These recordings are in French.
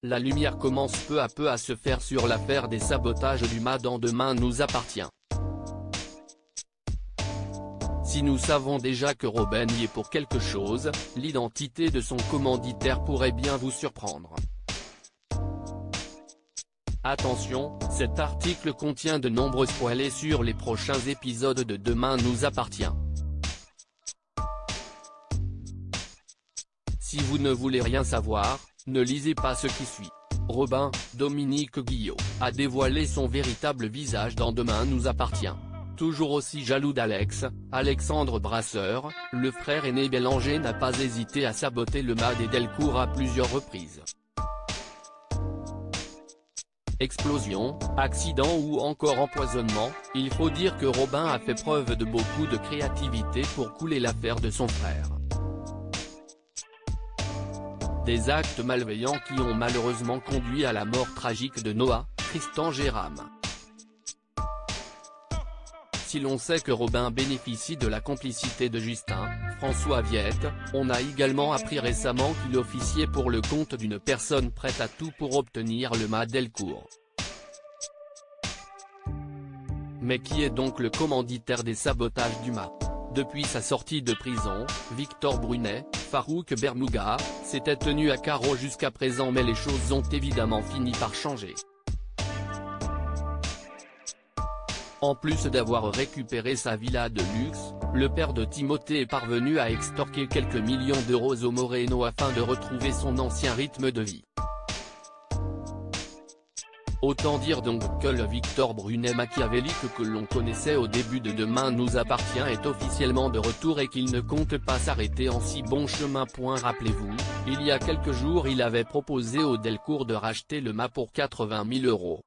la lumière commence peu à peu à se faire sur l'affaire des sabotages du MA dans Demain nous appartient. Si nous savons déjà que Robin y est pour quelque chose, l'identité de son commanditaire pourrait bien vous surprendre. Attention, cet article contient de nombreux spoilers sur les prochains épisodes de Demain nous appartient. Si vous ne voulez rien savoir, ne lisez pas ce qui suit. Robin, Dominique Guillot, a dévoilé son véritable visage dans Demain nous appartient. Toujours aussi jaloux d'Alex, Alexandre Brasseur, le frère aîné Bélanger n'a pas hésité à saboter le MA des Delcourt à plusieurs reprises. Explosion, accident ou encore empoisonnement, il faut dire que Robin a fait preuve de beaucoup de créativité pour couler l'affaire de son frère. Des actes malveillants qui ont malheureusement conduit à la mort tragique de Noah, Tristan Jérôme. Si l'on sait que Robin bénéficie de la complicité de Justin, François Viette, on a également appris récemment qu'il officiait pour le compte d'une personne prête à tout pour obtenir le MA Delcourt. Mais qui est donc le commanditaire des sabotages du MA? Depuis sa sortie de prison, Victor Brunet, Farouk Bermouga, s'était tenu à carreau jusqu'à présent, mais les choses ont évidemment fini par changer. En plus d'avoir récupéré sa villa de luxe, le père de Timothée est parvenu à extorquer quelques millions d'euros au Moreno afin de retrouver son ancien rythme de vie. Autant dire donc que le Victor Brunet machiavélique que l'on connaissait au début de Demain nous appartient est officiellement de retour et qu'il ne compte pas s'arrêter en si bon chemin. Rappelez-vous, il y a quelques jours il avait proposé au Delcourt de racheter le MA pour 80 000 €.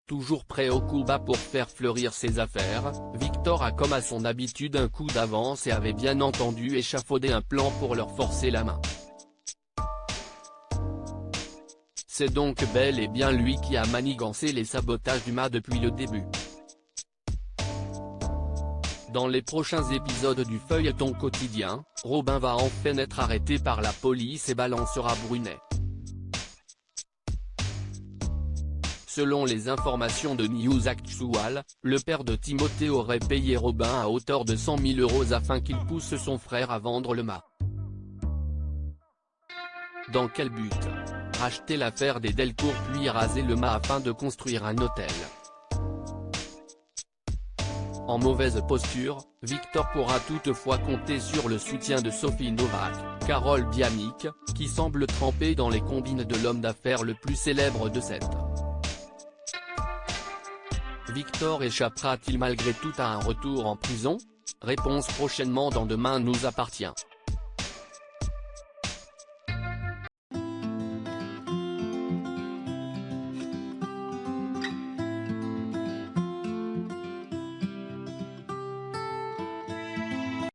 Toujours prêt au coup bas pour faire fleurir ses affaires, Victor a comme à son habitude un coup d'avance et avait bien entendu échafaudé un plan pour leur forcer la main. C'est donc bel et bien lui qui a manigancé les sabotages du MA depuis le début. Dans les prochains épisodes du feuilleton quotidien, Robin va enfin être arrêté par la police et balancera Brunet. Selon les informations de News Actual, le père de Timothée aurait payé Robin à hauteur de 100 000 € afin qu'il pousse son frère à vendre le MA. Dans quel but? Racheter l'affaire des Delcourt puis raser le MA afin de construire un hôtel. En mauvaise posture, Victor pourra toutefois compter sur le soutien de Sophie Novak, Carole Diamic, qui semble tremper dans les combines de l'homme d'affaires le plus célèbre de cette. Victor échappera-t-il malgré tout à un retour en prison? Réponse prochainement dans Demain nous appartient.